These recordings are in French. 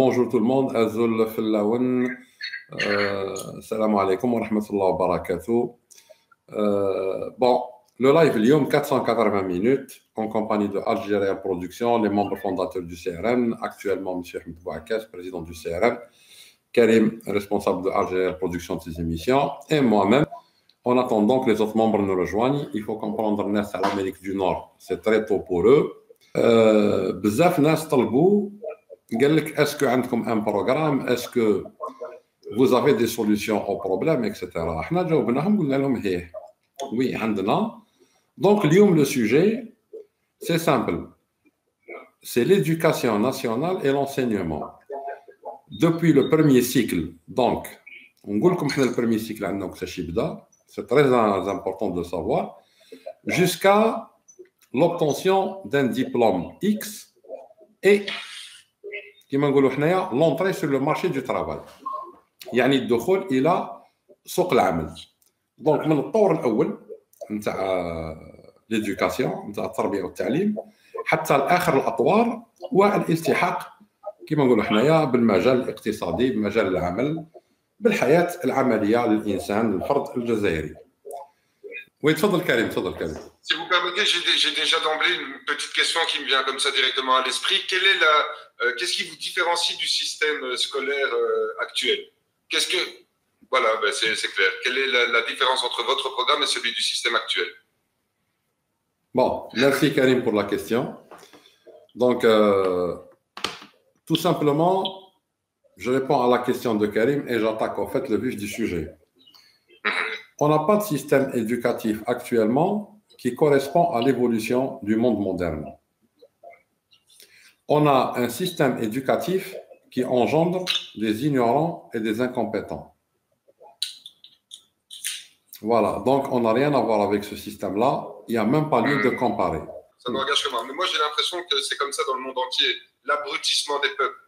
Bonjour tout le monde, Azul Fillaoun, salam alaikum wa rahmatullah wa barakatuh. Bon, le live اليوم 480 minutes en compagnie de Algérie Production, les membres fondateurs du CRN, actuellement M. Ahmed Bouakas, président du CRN, Karim, responsable de Algérie Production de ces émissions, et moi-même. En attendant que les autres membres nous rejoignent, il faut comprendre que à l'Amérique du Nord, c'est très tôt pour eux. بزاف ناس طلبوا قال لك est-ce que عندكم un programme, est-ce que vous avez des solutions aux problèmes, etc. احنا جاوبناهم قلنا لهم هيه oui عندنا. Donc اليوم le sujet c'est simple, c'est l'éducation nationale et l'enseignement depuis le premier cycle. Donc نقول لكم احنا le premier cycle عندنا كيفاش يبدا, c'est très important de le savoir, jusqu'à l'obtention d'un diplôme X et l'entrée sur le marché du travail. يعني الدخول إلى سوق العمل. Donc من الطور الأول نتاع l'éducation نتاع التربية والتعليم حتى لآخر الأطوار والالتحاق كما نقولوا حنايا بالمجال الاقتصادي, بمجال العمل, بالحياة العملية للإنسان الفرد الجزائري. Oui, تفضل Karim, تفضل Karim. Si vous permettez, j'ai déjà d'emblée une petite question qui me vient comme ça directement à l'esprit. Qu'est-ce qui vous différencie du système scolaire actuel? Voilà, c'est clair. Quelle est la différence entre votre programme et celui du système actuel? Bon, merci Karim pour la question. Donc, tout simplement, je réponds à la question de Karim et j'attaque en fait le vif du sujet. On n'a pas de système éducatif actuellement qui correspond à l'évolution du monde moderne. On a un système éducatif qui engendre des ignorants et des incompétents. Voilà, donc on n'a rien à voir avec ce système-là. Il n'y a même pas lieu de comparer. Ça n'engage que moi. Mais moi, j'ai l'impression que c'est comme ça dans le monde entier. L'abrutissement des peuples.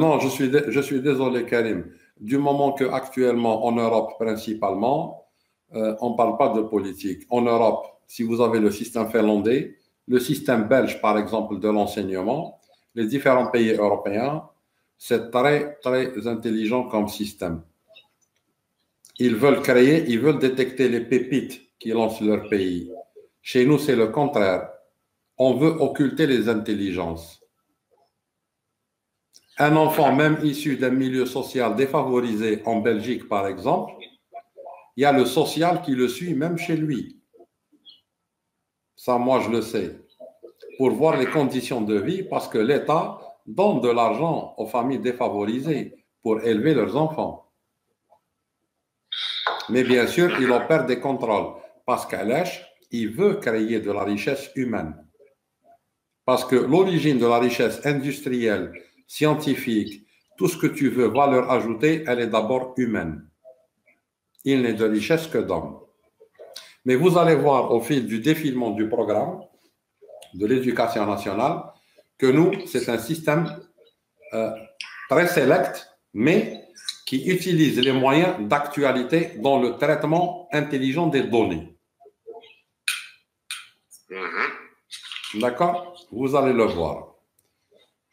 Non, je suis désolé, Karim. Du moment qu'actuellement, en Europe principalement, on ne parle pas de politique. En Europe, si vous avez le système finlandais, le système belge, par exemple, de l'enseignement, les différents pays européens, c'est très, très intelligent comme système. Ils veulent détecter les pépites qui lancent leur pays. Chez nous, c'est le contraire. On veut occulter les intelligences. Un enfant, même issu d'un milieu social défavorisé en Belgique, par exemple, il y a le social qui le suit même chez lui. Ça, moi, je le sais. Pour voir les conditions de vie, parce que l'État donne de l'argent aux familles défavorisées pour élever leurs enfants. Mais bien sûr, il opère des contrôles. Parce qu'Alech, il veut créer de la richesse humaine. Parce que l'origine de la richesse industrielle, scientifique, tout ce que tu veux, valeur ajoutée, elle est d'abord humaine. Il n'est de richesse que d'homme. Mais vous allez voir au fil du défilement du programme de l'éducation nationale que nous, c'est un système très sélect, mais qui utilise les moyens d'actualité dans le traitement intelligent des données. D'accord? Vous allez le voir.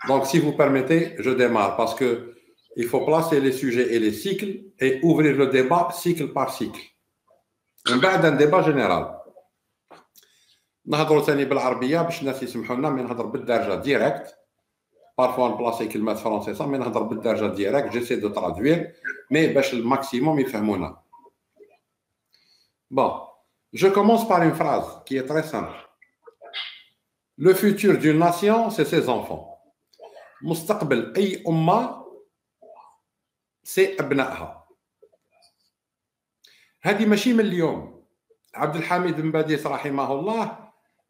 Donc, si vous permettez, je démarre parce qu'il faut placer les sujets et les cycles et ouvrir le débat cycle par cycle. On va un débat général. نهضروا ثاني بالعربية باش الناس يسمحوا لنا, mais نهضر بالدارجة direct. Parfois on place كلمات françaises, mais نهضر بالدارجة direct. J'essaie de traduire, mais باش le maximum يفهمونا. Bon, je commence par une phrase qui est très simple. Le futur d'une nation, c'est ses enfants. مستقبل أي أمة سي أبنائها. هذه ماشي من اليوم. عبد الحميد بن باديس رحمه الله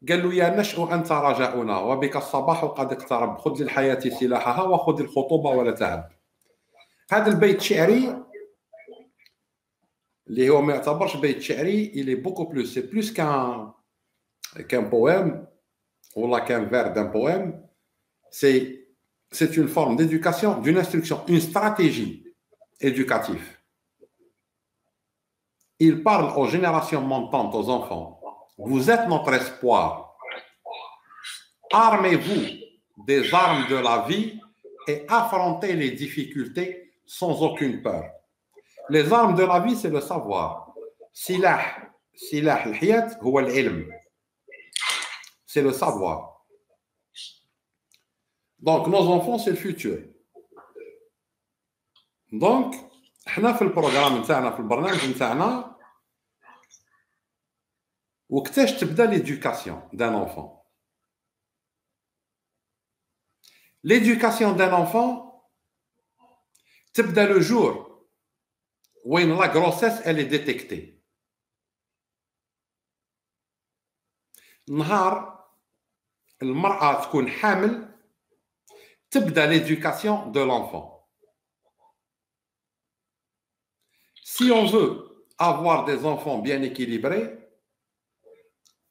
قال له يا نشأ أنت رجاؤنا وبك الصباح قد اقترب خذ للحياة سلاحها وخذ الخطوبة ولا تعب. هذا البيت شعري اللي هو ما يعتبرش بيت شعري, il est beaucoup plus, c'est plus qu'un poème ou qu'un vers d'un poème. C'est une forme d'éducation, d'une instruction, une stratégie éducative. Il parle aux générations montantes, aux enfants. Vous êtes notre espoir. Armez-vous des armes de la vie et affronter les difficultés sans aucune peur. Les armes de la vie, c'est le savoir. Silah al-hayat huwa al-ilm. C'est le savoir. Donc, nos enfants, c'est le futur. Donc, احنا في البروغرام نتاعنا في البرنامج نتاعنا وقتاش تبدا l'éducation d'un enfant. L'éducation d'un enfant تبدا le jour où la grossesse elle est détectée. نهار المرأة تكون حامل تبدا l'éducation de l'enfant. Si on veut avoir des enfants bien équilibrés,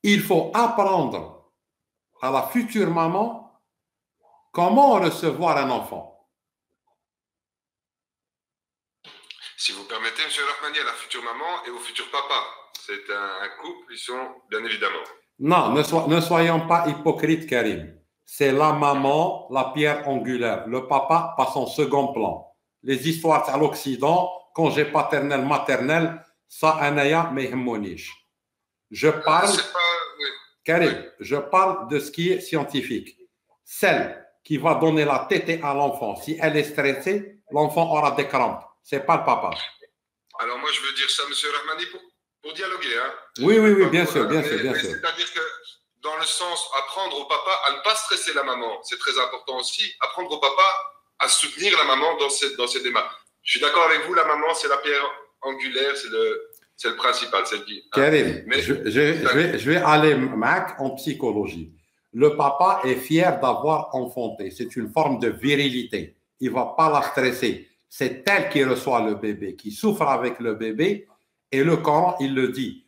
il faut apprendre à la future maman comment recevoir un enfant. Si vous permettez, M. Rahmani, à la future maman et au futur papa. C'est un couple, ils sont bien évidemment. Non, ne soyons pas hypocrites, Karim. C'est la maman, la pierre angulaire. Le papa passe en second plan. Les histoires à l'Occident, congé paternel, maternel, ça, anaya, mais hemmonish. Je parle, Karim, je parle de ce qui est scientifique. Celle qui va donner la tétée à l'enfant, si elle est stressée, l'enfant aura des crampes. C'est pas le papa. Alors moi, je veux dire ça, M. Rahmani, pour dialoguer. Hein. Oui, bien sûr, bien sûr. C'est-à-dire que dans le sens, apprendre au papa à ne pas stresser la maman, c'est très important aussi. Apprendre au papa à soutenir la maman dans ses démarches. Je suis d'accord avec vous, la maman, c'est la pierre angulaire, c'est le principal, c'est le dit. Karim, je vais aller Mac en psychologie. Le papa est fier d'avoir enfanté. C'est une forme de virilité. Il ne va pas la stresser. C'est elle qui reçoit le bébé, qui souffre avec le bébé. Et le Coran, il le dit.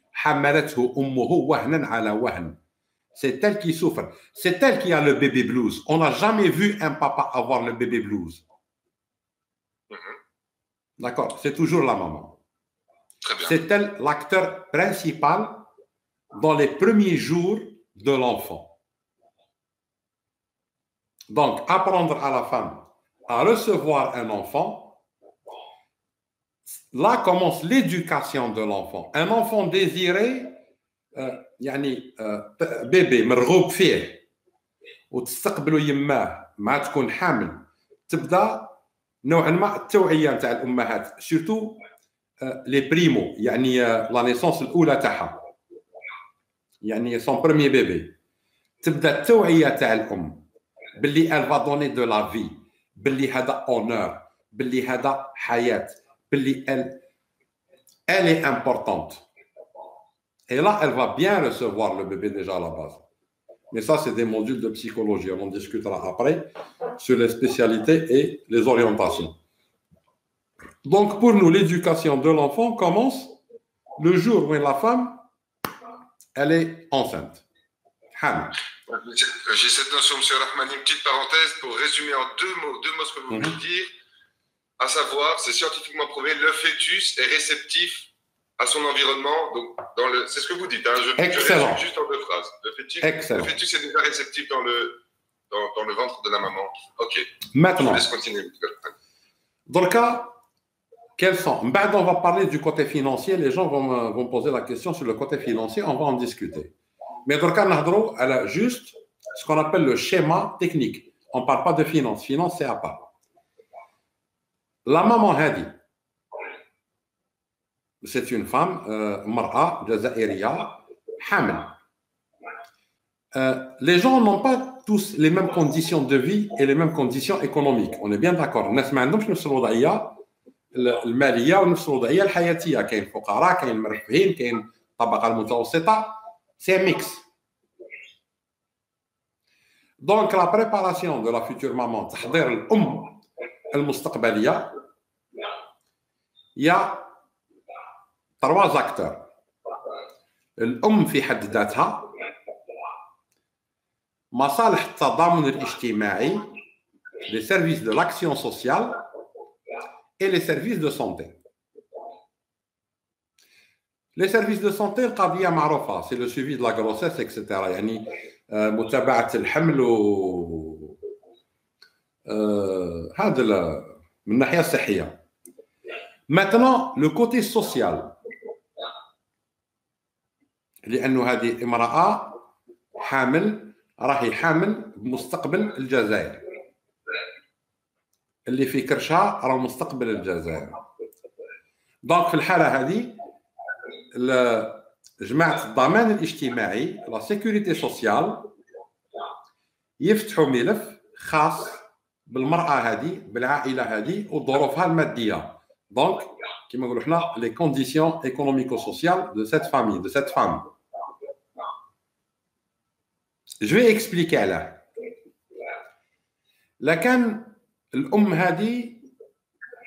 C'est elle qui souffre. C'est elle qui a le bébé blues. On n'a jamais vu un papa avoir le bébé blues. D'accord, c'est toujours la maman. C'est elle l'acteur principal dans les premiers jours de l'enfant. Donc, apprendre à la femme à recevoir un enfant, là commence l'éducation de l'enfant. Un enfant désiré, bébé مرغوب فيه وتستقبلوا يماه مع تكون حامل تبدا نوعا ما التوعيه نتاع الامهات سورتو لي بريمو يعني لا نيسونس الاولى تاعها يعني سون بروميي بيبي تبدا التوعيه تاع الام باللي elle va donner de la vie باللي هذا honneur باللي هذا حياه باللي elle est importante et là elle va bien recevoir le bébé déjà à la base. Mais ça, c'est des modules de psychologie. On en discutera après sur les spécialités et les orientations. Donc, pour nous, l'éducation de l'enfant commence le jour où la femme, elle est enceinte. J'ai cette notion, M. Rahmani, une petite parenthèse pour résumer en deux mots ce que vous voulez dire. À savoir, c'est scientifiquement prouvé, le fœtus est réceptif à son environnement, donc c'est ce que vous dites. Hein, je résume juste en deux phrases. Le fœtus est déjà réceptif dans le ventre de la maman. Ok. Maintenant. Je laisse continuer. Dans le cas, quels sont? On va parler du côté financier. Les gens vont poser la question sur le côté financier. On va en discuter. Mais dans le cas, elle a juste ce qu'on appelle le schéma technique. On ne parle pas de finance. Finance, c'est à part. La maman Hadi. C'est une femme, mar'a, jazaïria, hamil. Les gens n'ont pas tous les mêmes conditions de vie et les mêmes conditions économiques. On est bien d'accord. الناس ما عندهمش نفس الوضعية المالية ونفس الوضعية الحياتية. كاين فقراء، كاين مرفهين، كاين الطبقة المتوسطة. C'est un mix. Donc la préparation de la future maman, تحضير الأم المستقبلية, il y a trois acteurs. الأم في حد ذاتها, مصالح التضامن الاجتماعي, les services de l'action sociale et les services de santé. Les services de santé القضية معروفة, c'est le suivi de la grossesse, etc. يعني متابعة الحمل هذا من الناحيه الصحيه. Maintenant le côté social لانه هذه امراه حامل راهي حامل بمستقبل الجزائر اللي في كرشها راه مستقبل الجزائر. دونك في الحاله هذه جماعه الضمان الاجتماعي لا سيكوريتي سوسيال يفتحوا ملف خاص بالمراه هذه بالعائله هذه وظروفها الماديه. دونك كما نقولوا حنا لي كونديسيون ايكونوميكو سوسيال دو سيت فامي دو سيت فام. جو في اكسبليكي علاه. لكن الام هذه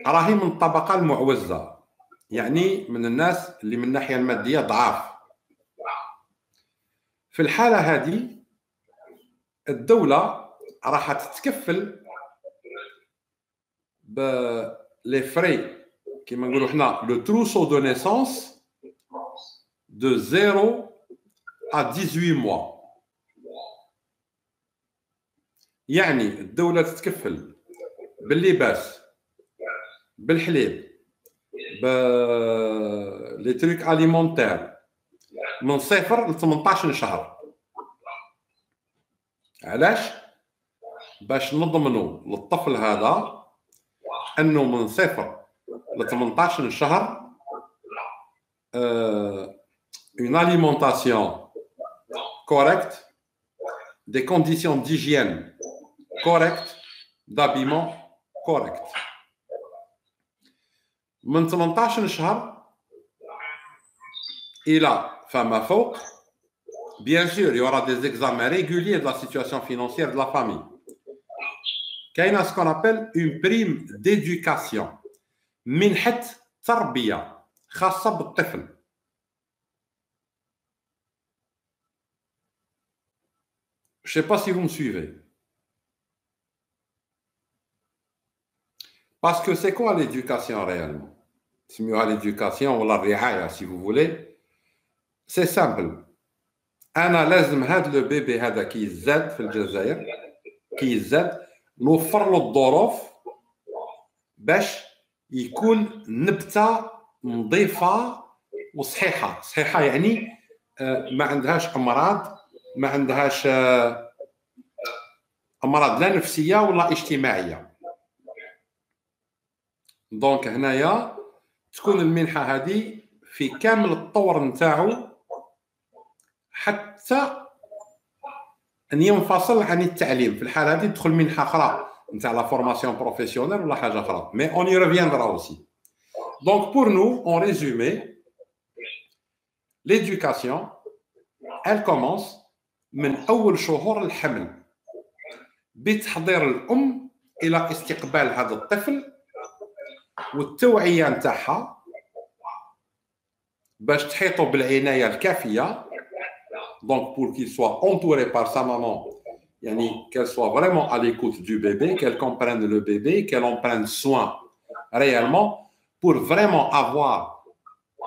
راهي من الطبقه المعوزه، يعني من الناس اللي من الناحيه الماديه ضعاف. في الحاله هذه الدوله راح تتكفل ب لي فري كما نقولوا حنا لو تروسو دو نيسونس دو 0 à 18 mois. يعني الدولة تتكفل باللباس بالحليب بلي تروك اليمونتير من 0 ل 18 شهر. علاش؟ باش نضمنوا للطفل هذا انه من 0 ل 18 شهر une alimentation correcte, des conditions d'hygiène correctes, d'habillement correct. من 18 شهر إلى فما فوق. Bien sûr, il y aura des examens réguliers de la situation financière de la famille. كاينه ce qu'on appelle une prime d'éducation. منحة تربية خاصة بالطفل. Je ne sais pas si vous me suivez. Parce que c'est quoi l'éducation réellement? C'est mieux à l'éducation ou la riaya si vous voulez. C'est simple. أنا لازم هذا لو بيبي هذا كي يزاد في الجزائر كي يزاد نوفر له الظروف باش يكون نبتة نظيفة وصحيحة. صحيحة يعني ما عندهاش أمراض، ما عندهاش أمراض لا نفسية ولا اجتماعية. دونك هنايا تكون المنحة هذه في كامل الطور نتاعو حتى أن ينفصل عن التعليم. في الحالة هذه تدخل منحة أخرى نتاع لا فورماسيون بروفيسيونيل ولا حاجة أخرى. مي أون y reviendra aussi. Donc pour nous, en résumé, l'éducation, elle commence من أول شهور الحمل بتحضير الأم إلى استقبال هذا الطفل والتوعية نتاعها باش تحيطوا بالعناية الكافية. Donc pour qu'il soit entouré par sa maman, yani qu'elle soit vraiment à l'écoute du bébé, qu'elle comprenne le bébé, qu'elle en prenne soin réellement pour vraiment avoir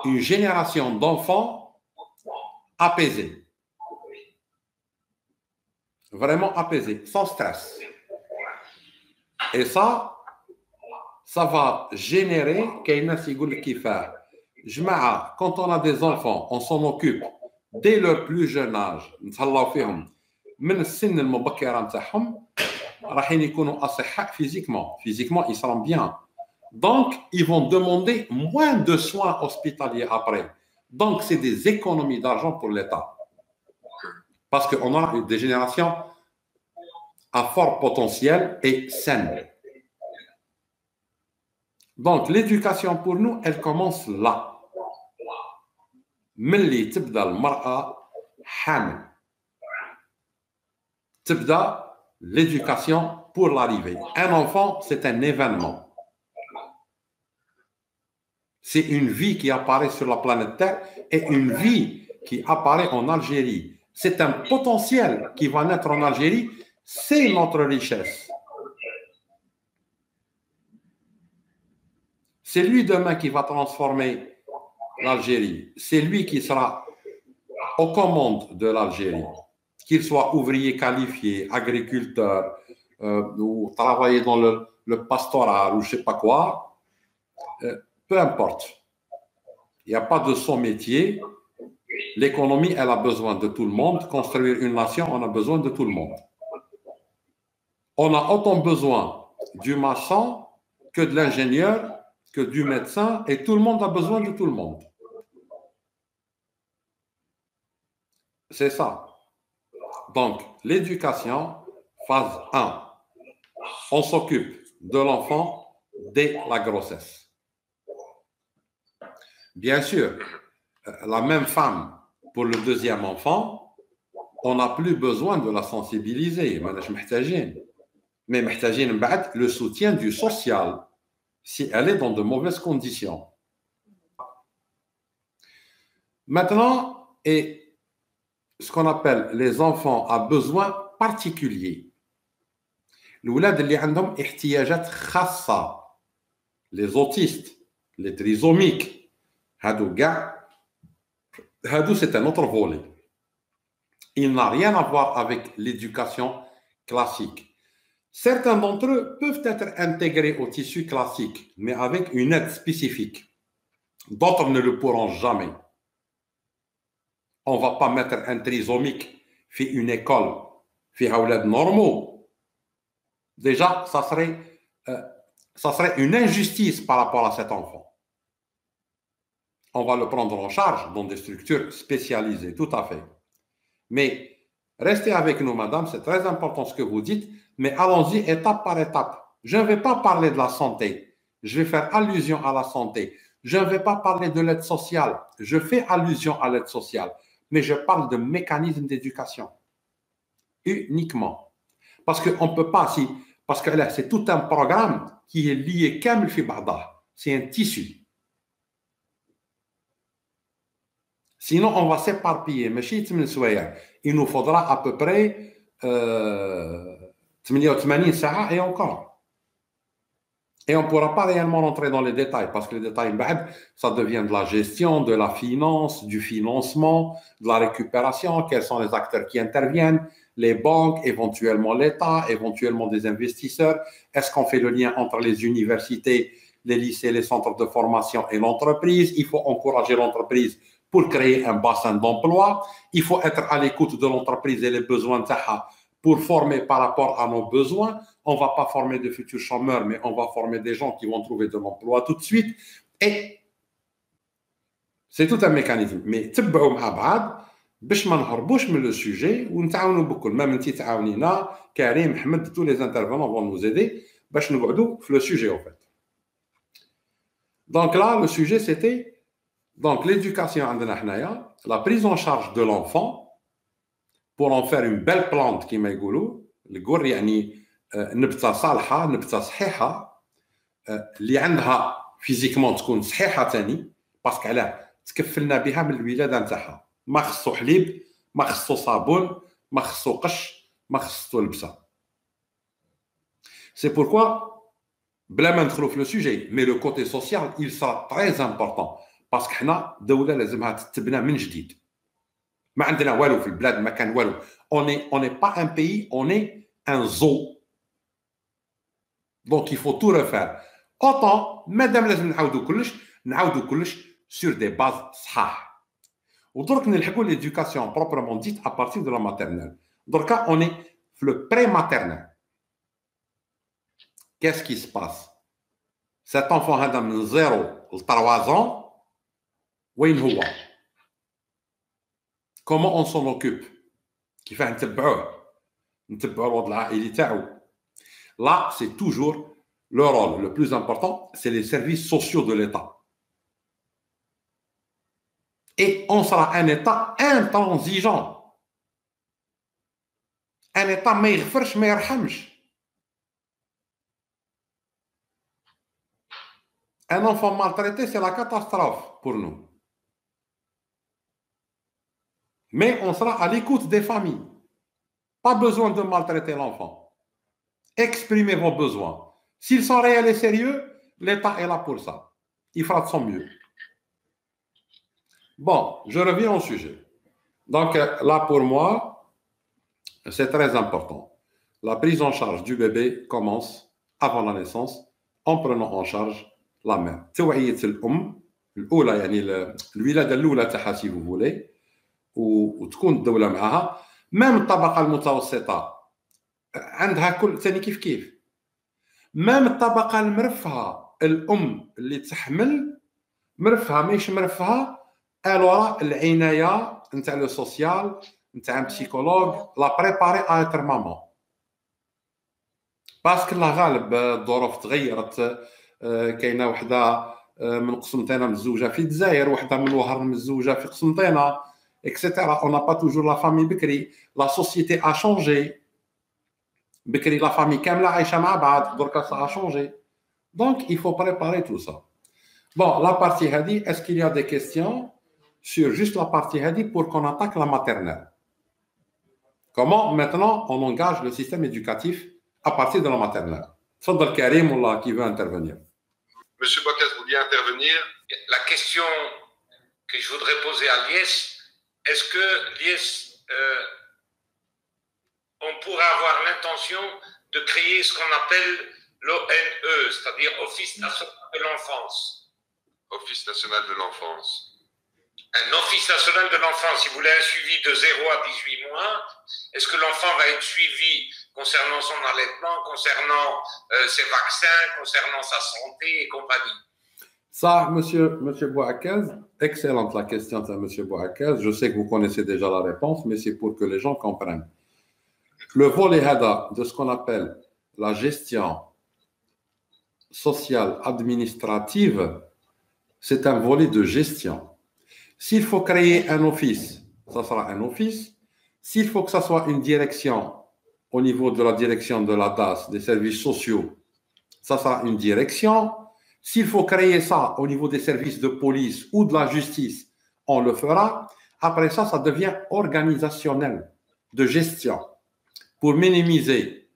une génération d'enfants apaisés. Vraiment apaisés, sans stress. Et ça va générer quand on a des enfants, on s'en occupe dès leur plus jeune âge. نتهلاو فيهم من السن المبكرة نتاعهم راحين يكونوا أصحاء physiquement ils seront bien. Donc ils vont demander moins de soins hospitaliers après. Donc c'est des économies d'argent pour l'État. Parce qu'on a des générations à fort potentiel et saines. Donc l'éducation pour nous, elle commence là. ملي تبدا المرأة حامل تبدا l'éducation pour l'arrivée. Un enfant, c'est un événement. C'est une vie qui apparaît sur la planète Terre et une vie qui apparaît en Algérie. C'est un potentiel qui va naître en Algérie. C'est notre richesse. C'est lui demain qui va transformer l'Algérie. C'est lui qui sera aux commandes de l'Algérie. Qu'il soit ouvrier qualifié, agriculteur, ou travailler dans le pastoral ou je ne sais pas quoi, peu importe. Il n'y a pas de son métier. L'économie, elle a besoin de tout le monde. Construire une nation, on a besoin de tout le monde. On a autant besoin du maçon que de l'ingénieur, que du médecin, et tout le monde a besoin de tout le monde. C'est ça. Donc, l'éducation, phase 1. On s'occupe de l'enfant dès la grossesse. Bien sûr, la même femme pour le deuxième enfant, on n'a plus besoin de la sensibiliser. Mais le soutien du social si elle est dans de mauvaises conditions. Maintenant, et ce qu'on appelle les enfants à besoins particuliers. الولاد اللي عندهم احتياجات خاصة, les autistes, les trisomiques, هادو c'est un autre volet. Il n'a rien à voir avec l'éducation classique. Certains d'entre eux peuvent être intégrés au tissu classique, mais avec une aide spécifique. D'autres ne le pourront jamais. On ne va pas mettre un trisomique dans une école, فيها أولاد normaux. Déjà, ça serait une injustice par rapport à cet enfant. On va le prendre en charge dans des structures spécialisées, tout à fait. Mais restez avec nous, madame, c'est très important ce que vous dites, mais allons-y étape par étape. Je ne vais pas parler de la santé, je vais faire allusion à la santé. Je ne vais pas parler de l'aide sociale, je fais allusion à l'aide sociale, mais je parle de mécanismes d'éducation. Uniquement. Parce qu'on ne peut pas, parce que là, c'est tout un programme qui est lié كامل في بعضه. C'est un tissu. Sinon, on va s'éparpiller. Il nous faudra à peu près 88 ساعة et encore. Et on ne pourra pas réellement rentrer dans les détails parce que les détails, ça devient de la gestion, de la finance, du financement, de la récupération, quels sont les acteurs qui interviennent, les banques, éventuellement l'État, éventuellement des investisseurs. Est-ce qu'on fait le lien entre les universités, les lycées, les centres de formation et l'entreprise? Il faut encourager l'entreprise pour créer un bassin d'emploi. Il faut être à l'écoute de l'entreprise et les besoins de ça pour former par rapport à nos besoins. On ne va pas former de futurs chômeurs, mais on va former des gens qui vont trouver de l'emploi tout de suite. Et c'est tout un mécanisme. Mais تبعوا مع بعض باش ما نهربوش من le sujet ونتعاونوا بكل. Même انت تعاونينا, كريم, احمد, tous les intervenants vont nous aider باش نقعدوا في le sujet en fait. Donc là, le sujet c'était donc l'éducation عندنا حنايا, la prise en charge de l'enfant pour en faire une belle plante كما يقولوا. القر يعني نبته صالحه, نبته صحيحه, اللي عندها فيزيكمون تكون صحيحه ثاني, باسكو علاه تكفلنا بها من الولاده نتاعها. ما خصو حليب, ما خصو صابون, ما خصو قش, ما خصو لبسه. C'est pourquoi, بلا ما ندخلوا في le sujet, mais le côté social, il sera très important parce que حنا دوله لازمها تتبنى من جديد. ما عندنا والو في البلاد, ما كان والو. On n'est pas un pays, on est un zoo. Donc il faut tout refaire. Autant, madame لازم نعاودوا كلش sur des bases صحاح. ودرك نلحقوا l'éducation proprement dite à partir de la maternelle. دركا on est le pré-maternel. Qu'est-ce qui se passe? Cet enfant هذا من 0 ل 3 ans, وين هو? Comment on s'en occupe? كيفاه نتبعوه الوضع العائلي تاعو. Là, c'est toujours le rôle le plus important, c'est les services sociaux de l'État. Et on sera un État intransigeant. Un État ما يغفرش ما يرحمش. Un enfant maltraité, c'est la catastrophe pour nous. Mais on sera à l'écoute des familles. Pas besoin de maltraiter l'enfant. Exprimez vos besoins. S'ils sont réels et sérieux, l'État est là pour ça. Il fera de son mieux. Bon, je reviens au sujet. Donc là, pour moi, c'est très important. la prise en charge du bébé commence avant la naissance en prenant en charge la mère. توعية الأم الأولى يعني الولادة الأولى تاعها si vous voulez وتكون الدولة معها مام الطبقة المتوسطة عندها كل ثاني كيف مام الطبقة المرفهة الأم اللي تحمل مرفهة ماهيش مرفهة الورا العناية نتاع لو سوسيال نتاع بسيكولوج لا بريباري ا اتر مامون باسكو الله غالب الظروف تغيرت كاينه وحده من قسنطينه متزوجه في الجزائر وحده من وهران متزوجه في قسنطينه اكسيتيرا اون با توجور لا فامي بكري لا سوسيتي ا شونجي بكري لا فامي كامله عايشه مع بعض دركا سا ا شونجي دونك il faut préparer tout ça bon la partie هذه est-ce qu'il y a des questions sur juste la partie هذه pour qu'on attaque la maternelle comment maintenant on engage le système éducatif à partir de la maternelle. Tfadal Karim ou qui veut intervenir. Monsieur Bouakas, vous vouliez intervenir? La question que je voudrais poser à Lies, est-ce que Lies, on pourrait avoir l'intention de créer ce qu'on appelle l'ONE, c'est-à-dire Office national de l'enfance? Office national de l'enfance. Un office national de l'enfance, si vous voulez un suivi de 0 à 18 mois, est-ce que l'enfant va être suivi concernant son allaitement, concernant ses vaccins, concernant sa santé et compagnie? Ça, monsieur Bouakaz, excellente la question de monsieur Bouakaz. Je sais que vous connaissez déjà la réponse, mais c'est pour que les gens comprennent. Le volet HADA de ce qu'on appelle la gestion sociale administrative, c'est un volet de gestion. S'il faut créer un office, ça sera un office. S'il faut que ça soit une direction au niveau de la direction de la DAS, des services sociaux, ça sera une direction. S'il faut créer ça au niveau des services de police ou de la justice, on le fera. Après ça, ça devient organisationnel, de gestion, pour minimiser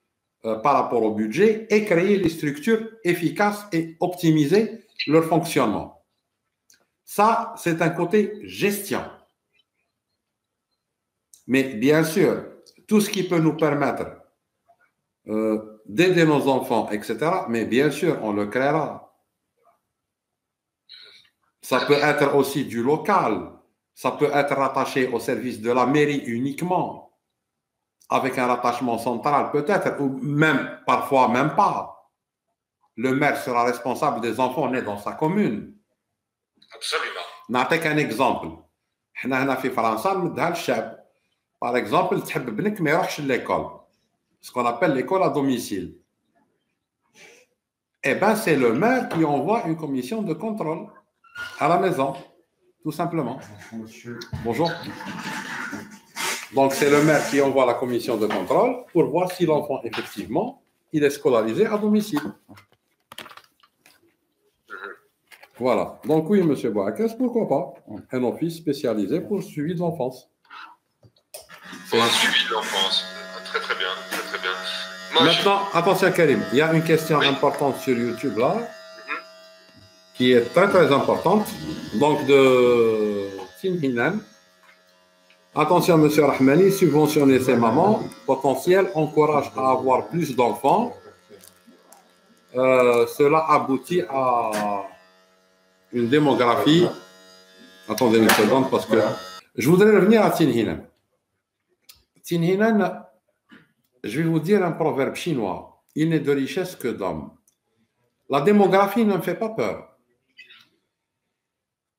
par rapport au budget et créer des structures efficaces et optimiser leur fonctionnement. Ça, c'est un côté gestion. Mais bien sûr, tout ce qui peut nous permettre d'aider nos enfants, etc., mais bien sûr, on le créera. Ça peut être aussi du local. Ça peut être rattaché au service de la mairie uniquement, avec un rattachement central peut-être, ou même, parfois même pas. Le maire sera responsable des enfants nés dans sa commune. Absolument. نعطيك un exemple. حنا هنا في فرنسا نمدها للشعب. Par exemple, تحب بنك ما يروحش l'école. Ce qu'on appelle l'école à domicile. Eh bien, c'est le maire qui envoie une commission de contrôle à la maison, tout simplement. Bonjour. Donc, c'est le maire qui envoie la commission de contrôle pour voir si l'enfant, effectivement, il est scolarisé à domicile. Voilà. Donc, oui, M. Bouakas, pourquoi pas un office spécialisé pour le suivi de l'enfance. Pour un suivi de l'enfance. Très, très bien. Très, très bien. Moi, maintenant, attention, Karim, il y a une question importante sur YouTube, là, qui est très, très importante. Donc, de Tinhinan. Attention, M. Rahmani, subventionner ses mamans potentielles encourage à avoir plus d'enfants. Cela aboutit à une démographie. Attendez une seconde parce que je voudrais revenir à Tinhinan. Tinhinan, je vais vous dire un proverbe chinois. Il n'est de richesse que d'hommes. La démographie ne me fait pas peur.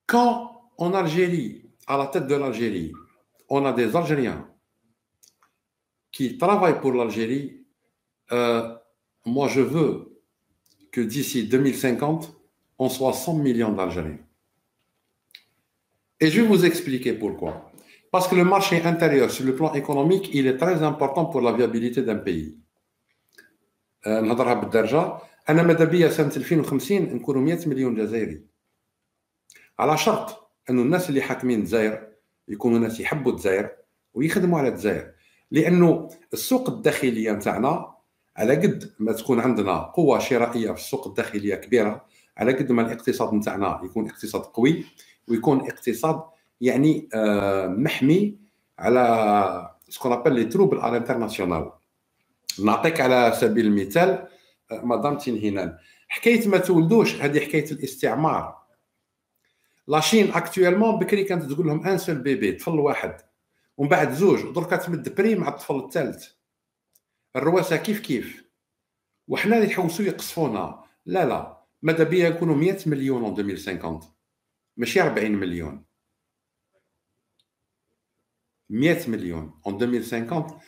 Quand en Algérie, à la tête de l'Algérie, on a des Algériens qui travaillent pour l'Algérie, moi je veux que d'ici 2050, on soit 100 millions d'Algériens. Et je vais vous expliquer pourquoi. Parce que le marché intérieur, sur le plan économique, il est très important pour la viabilité d'un pays. نهضرها بالدرجة أنا ماذا بيا سنة 2050 نكونوا 100 مليون جزائري. على شرط أنه الناس اللي حاكمين الجزائر يكونوا ناس يحبوا الجزائر ويخدموا على الجزائر. لأنه السوق الداخلية نتاعنا على قد ما تكون عندنا قوة شرائية في السوق الداخلية كبيرة، على قد ما الاقتصاد نتاعنا يكون اقتصاد قوي ويكون اقتصاد يعني محمي على ce qu'on appelle les troubles à l'international. نعطيك على سبيل المثال مدام تنهينان، حكايه ما تولدوش هذه حكايه الاستعمار. لاشين اكطويلمون بكري كانت تقول لهم ان سول بيبي، طفل واحد، ومن بعد زوج، دركا تمد بري مع الطفل الثالث. الرواسه كيف كيف، وحنا اللي يحوسوا يقصفونا. لا لا، ماذا بيا يكونوا 100 مليون en 2050 ماشي 40 مليون. 100 مليون en 2050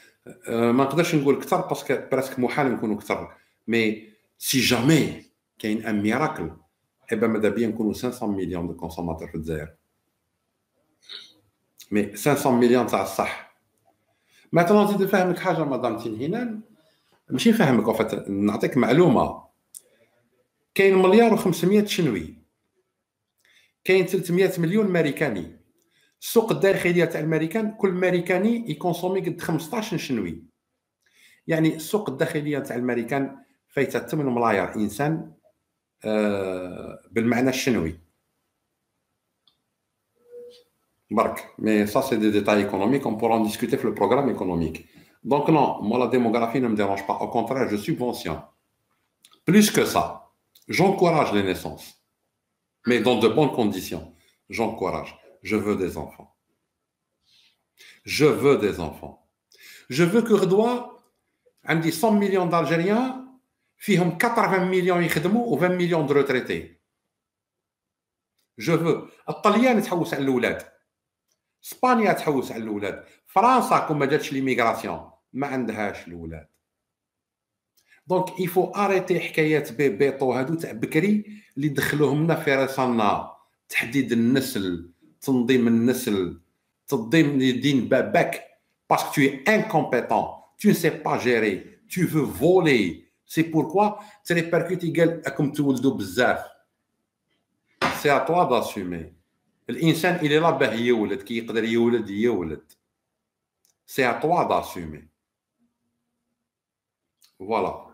ما نقدرش نقول اكثر باسكو براسك محال نكونوا اكثر، مي سي جامي كاين ان ميراكل حبا ماذا بيا نكونوا 500 مليون دو كونسوماتور في الجزائر. مي 500 مليون تاع الصح. مثلا نزيد نفهمك حاجه مدام تنهينان، ماشي نفهمك وفات نعطيك معلومه. كاين مليار و500 شنوي، كاين 300 مليون ماريكاني. السوق الداخليه تاع الماريكان كل ماريكاني يكونسومي قد 15 شنوي. يعني السوق الداخليه تاع الماريكان فايته 8 ملاير انسان بالمعنى الشنوي برك. مي سا سي دي ديتاي ايكونوميك اون بورا ديسكوتي في البروغرام ايكونوميك. دونك نو، مو لا démographie ne me dérange pas, au contraire je subventionne plus que ça. J'encourage les naissances, mais dans de bonnes conditions. J'encourage. Je veux des enfants. Je veux des enfants. Je veux que غدوة عندي 100 مليون d'Algériens فيهم 80 مليون يخدموا و20 مليون de retraités. Je veux. الطليان تحوس على الاولاد، اسبانيا تحوس على الاولاد، فرنسا كون ما جاتش ليميغراسيون ما عندهاش الاولاد. دونك يفو اريتي حكايات بيبيطو هادو تاع بكري اللي دخلوهم لنا في راسنا. تحديد النسل، تنظيم النسل، تنظيم دين باباك parce que tu es incompétent, tu ne sais pas gérer, tu veux voler. C'est pourquoi tu répercutes قال راكم تولدوا بزاف. C'est à toi d'assumer. الانسان اللي لا باه يولد كي يقدر يولد يولد. C'est à toi d'assumer. Voilà.